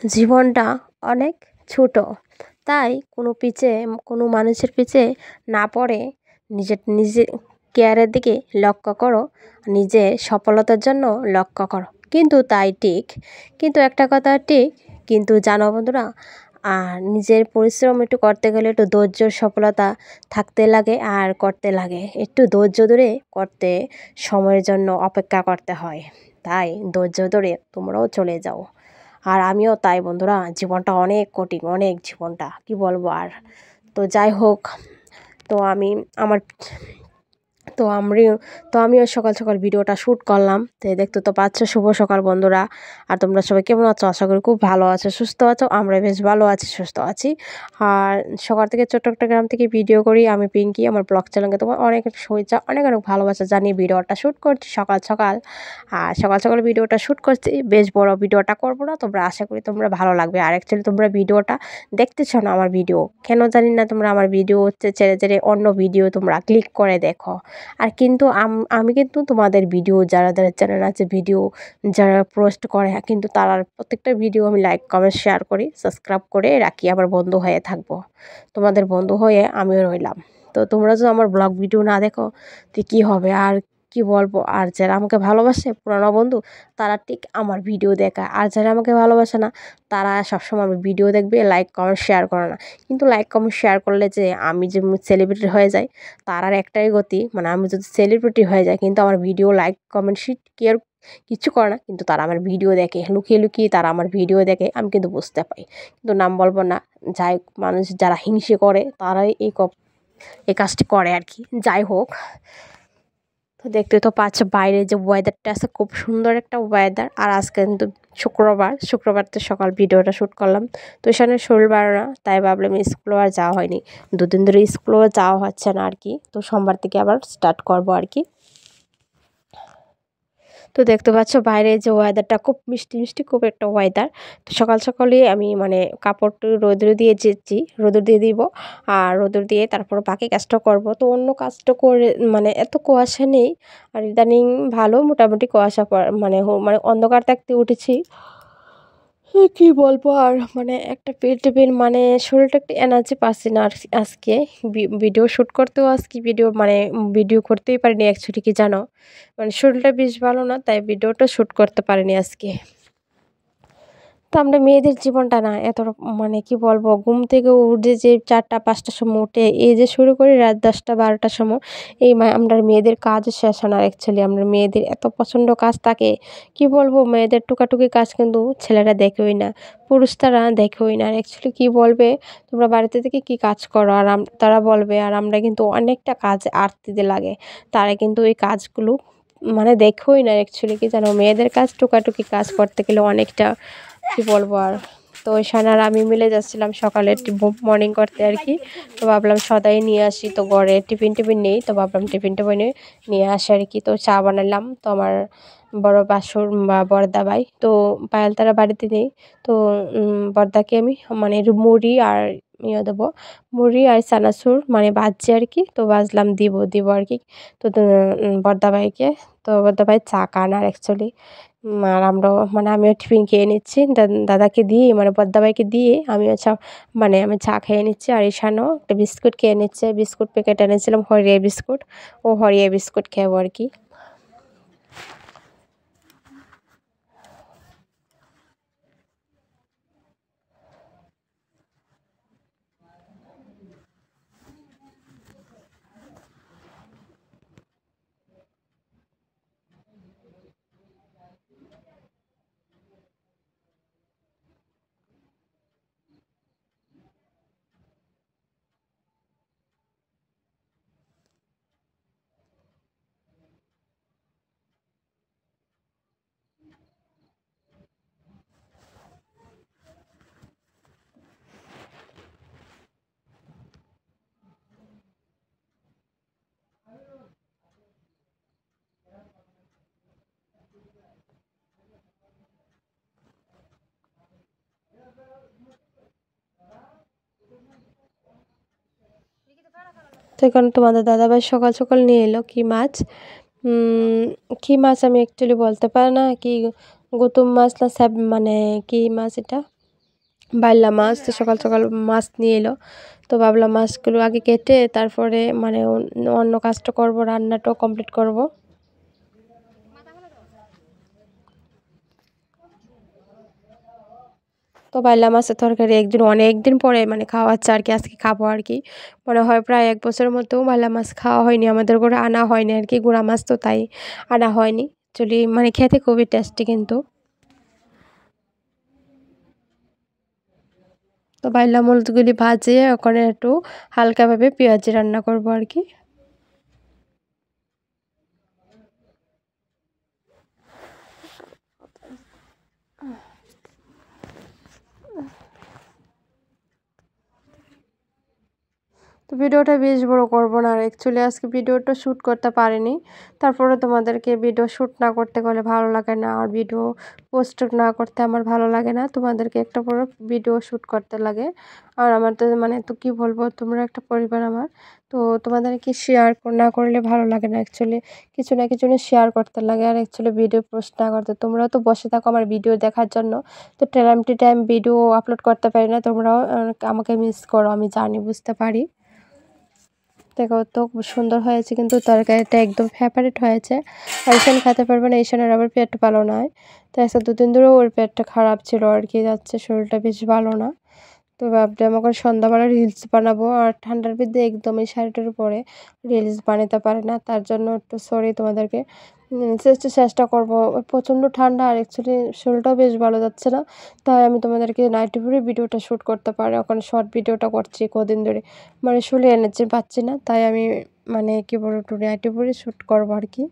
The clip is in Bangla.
জীবনটা অনেক ছোট, তাই কোনো মানুষের পিছে না পড়ে নিজের কেয়ারের দিকে লক্ষ্য করো, নিজের সফলতার জন্য লক্ষ্য করো। কিন্তু তাই ঠিক, কিন্তু একটা কথা ঠিক, কিন্তু জানো বন্ধুরা, আর নিজের পরিশ্রম একটু করতে গেলে একটু ধৈর্য সফলতা থাকতে লাগে, আর করতে লাগে একটু ধৈর্য ধরে করতে, সময়ের জন্য অপেক্ষা করতে হয়। তাই ধৈর্য ধরে তোমরাও চলে যাও। আর আমিও তাই বন্ধুরা, জীবনটা অনেক কঠিন, অনেক, জীবনটা কি বলবো আর। তো যাই হোক, তো আমি আমার তো আমিও আমিও সকাল সকাল ভিডিওটা শ্যুট করলাম। তো দেখতে তো পাচ্ছ, শুভ সকাল বন্ধুরা। আর তোমরা সবাই কেমন আছো? আশা করি খুব ভালো আছো, সুস্থ আছো। আমরা বেশ ভালো আছি, সুস্থ আছি। আর সকাল থেকে ছোট্ট একটা গ্রাম থেকে ভিডিও করি আমি, পিঙ্কি। আমার ব্লগ চ্যানেলকে তোমার অনেক শুভেচ্ছা, অনেক অনেক ভালোবাসা জানিয়ে ভিডিওটা শ্যুট করছি সকাল সকাল। আর সকাল সকাল ভিডিওটা শ্যুট করছি, বেশ বড় ভিডিওটা করবো না, তোমরা আশা করি তোমরা ভালো লাগবে। আর অ্যাকচুয়ালি তোমরা ভিডিওটা দেখতেছ না আমার ভিডিও, কেন জানি না, তোমরা আমার ভিডিও হচ্ছে ছেড়ে ছেড়ে অন্য ভিডিও তোমরা ক্লিক করে দেখো। আর কিন্তু আমি কিন্তু তোমাদের ভিডিও, যারা যারা চ্যানেল আছে, ভিডিও যারা পোস্ট করে, কিন্তু তার প্রত্যেকটা ভিডিও আমি লাইক কমেন্ট শেয়ার করি, সাবস্ক্রাইব করে রাখি, আবার বন্ধু হয়ে থাকবো, তোমাদের বন্ধু হয়ে আমিও রইলাম। তো তোমরা যদি আমার ব্লগ ভিডিও না দেখো তো কী হবে আর, কি বলবো। আর যারা আমাকে ভালোবাসে, পুরানো বন্ধু, তারা ঠিক আমার ভিডিও দেখায়। আর যারা আমাকে ভালোবাসে না, তারা সবসময় আমার ভিডিও দেখবে, লাইক কমেন্ট শেয়ার করে না। কিন্তু লাইক কমেন্ট শেয়ার করলে যে আমি যে সেলিব্রিটি হয়ে যাই, তার আর একটাই গতি, মানে আমি যদি সেলিব্রিটি হয়ে যাই, কিন্তু আমার ভিডিও লাইক কমেন্ট শিট কেয়ার কিছু করে না, কিন্তু তারা আমার ভিডিও দেখে, লুকিয়ে লুকিয়ে তারা আমার ভিডিও দেখে, আমি কিন্তু বুঝতে পাই। কিন্তু নাম বলবো না। যাই, মানুষ যারা হিংসে করে তারাই এই কাজটি করে আর কি। যাই হোক, তো দেখতে তো পাচ্ছ বাইরে যে ওয়েদারটা আছে, খুব সুন্দর একটা ওয়েদার। আর আজকে কিন্তু শুক্রবার তো সকাল ভিডিওটা শ্যুট করলাম। তো এখানে শরীর ভালো না, তাই ভাবলাম স্কুলও আর যাওয়া হয়নি, দুদিন ধরে স্কুলও যাওয়া হচ্ছে না আর কি। তো সোমবার থেকে আবার স্টার্ট করবো আর কি। তো দেখতে পাচ্ছ বাইরে যে ওয়েদারটা খুব মিষ্টি মিষ্টি, খুব একটা ওয়েদার। তো সকাল সকালে আমি মানে কাপড়টা রোদে দিয়ে যেচ্ছি, রোদে দিয়ে দিব। আর রোদে দিয়ে তারপর বাকি কাজটা করব। তো অন্য কাজটা করে মানে এত কুয়াশা নেই। আর ইদানিং ভালো মোটামুটি কুয়াশা মানে অন্ধকার থাকতে উঠেছি। কি বলবো আর, মানে একটা পেট মানে শরীরটা একটু এনার্জি পাচ্ছি না আর আজকে। ভিডিও শ্যুট করতেও আজকে ভিডিও করতেই পারিনি অ্যাকচুয়ালি, কি জানো, মানে শরীরটা বেশ ভালো না, তাই ভিডিওটা শ্যুট করতে পারিনি আজকে। তো আমরা মেয়েদের জীবনটা না মানে কি বলবো, ঘুম থেকে উঠে যে 4টা 5টার সময় উঠে এই যে শুরু করি রাত 10টা 12টার সময়, আমরা মেয়েদের কাজ শেষ হয় না অ্যাকচুয়ালি। আমরা মেয়েদের এত প্রচণ্ড কাজ থাকে, কি বলবো, মেয়েদের টুকাটুকি কাজ কিন্তু ছেলেরা দেখেই না, পুরুষ তারা দেখেই না। আর অ্যাকচুয়ালি কী বলবে, তোমরা বাড়িতে থেকে কী কাজ করো, আর তারা বলবে, আর আমরা কিন্তু অনেকটা কাজ আটতে লাগে, তারা কিন্তু এই কাজগুলো মানে দেখেই না অ্যাকচুয়ালি। কি জানো, মেয়েদের কাজ টুকাটুকি কাজ করতে গেলে অনেকটা, কি বলবো আর। তো ঈশান আর আমি মিলে যাচ্ছিলাম সকালে মর্নিং করতে আর কি। তো ভাবলাম সদাই নিয়ে আসি, তো ঘরে টিফিন নেই, তো ভাবলাম টিফিন নিয়ে আসি আর কি। তো চা বানালাম। তো আমার বড় বাসুর বা বড়দা ভাই, তো পায়েল তারা বাড়িতে নেই। তো বড়দাকে আমি মানে মুড়ি আর দেবো, মুড়ি আর চানাচুর মানে ভাজছি আর কি। তো ভাজলাম দিব আর কি। তো বড়দা ভাইকে, তো বড়দা ভাই চা খান আর অ্যাকচুয়ালি। আর আমরাও মানে আমিও টিফিন খেয়ে নিচ্ছি, দাদাকে দিয়ে মানে বড়দাভাইকে দিয়ে আমিও আমি চা খেয়ে নিচ্ছি। আর ঈশানও একটা বিস্কুট খেয়ে নিচ্ছে, বিস্কুট প্যাকেট এনেছিলাম, হরিয়া বিস্কুট, ও হরিয়া বিস্কুট খাবো আর কি। তো এখানে তোমাদের দাদাভাই সকাল সকাল নিয়ে এলো কি মাছ, কী মাছ আমি অ্যাকচুয়ালি বলতে পারি না, কি গৌতম মাছ না মানে কী মাছ এটা, বাইলা মাছ, তো সকাল সকাল মাছ নিয়ে এলো। তো ভাবলাম মাছগুলো আগে কেটে তারপরে মানে অন্য কাজটা করব, রান্নাটাও কমপ্লিট করব। তো বাইলা মাছের তরকারি একদিন অনেক দিন পরে মানে খাওয়া হচ্ছে আর কি, আজকে খাবো আর কি। মনে হয় প্রায় 1 বছরের মধ্যেও বাইলা মাছ খাওয়া হয়নি, আমাদের ঘরে আনা হয়নি আর কি, গুড়া মাছ তো তাই আনা হয়নি। অ্যাকচুয়ালি মানে খেতে খুবই টেস্টি কিন্তু। তো বাইলা মাছগুলি ভাজিয়ে ওখানে একটু হালকাভাবে পেঁয়াজি রান্না করব আর কি। তো ভিডিওটা বেশ বড় করব না, আর অ্যাকচুয়ালি আজকে ভিডিওটা শ্যুট করতে পারিনি। তারপরে তোমাদেরকে ভিডিও শ্যুট না করতে গেলে ভালো লাগে না, আর ভিডিও পোস্ট না করতে আমার ভালো লাগে না, তোমাদেরকে একটা পরে ভিডিও শ্যুট করতে লাগে। আর আমার তো মানে তো কী বলবো, তোমরা একটা পরিবার আমার, তো তোমাদেরকে শেয়ার না করলে ভালো লাগে না অ্যাকচুয়ালি, কিছু না কিছু শেয়ার করতে লাগে, আর অ্যাকচুয়ালি ভিডিও পোস্ট না করতে। তোমরাও তো বসে থাকো আমার ভিডিও দেখার জন্য, তো time to time video upload করতে পারি না, তোমরাও আমাকে মিস করো, আমি জানি, বুঝতে পারি। দেখো তো খুব সুন্দর হয়েছে কিন্তু তরকারিটা একদম ফেভারিট হয়েছে। আর ঈশান খেতে পারবে না, ঈশানের আবার পেট ভালো নয়। তো আজকে 2 দিন ধরেও ওর পেটটা খারাপ ছিল আর কি, যাচ্ছে শরীরটা বেশ ভালো না। তো ভাবলাম এখন সন্ধ্যাবেলা রিলস বানাবো, আর ঠান্ডার মধ্যে একদম এই শাড়িটার উপরে রিলস বানাতে পারে না, তার জন্য একটু সরি তোমাদেরকে। চেষ্টা করবো। প্রচণ্ড ঠান্ডা, আর অ্যাকচুয়ালি শরীরটাও বেশ ভালো যাচ্ছে না, তাই আমি তোমাদেরকে নাইটি পরে ভিডিওটা শ্যুট করতে পারি, ওখানে শর্ট ভিডিওটা করছি কদিন ধরে, মানে শুলে এনেছি পাচ্ছি না, তাই আমি মানে কী বলবো একটু নাইটি পরে শ্যুট করবো আর কি।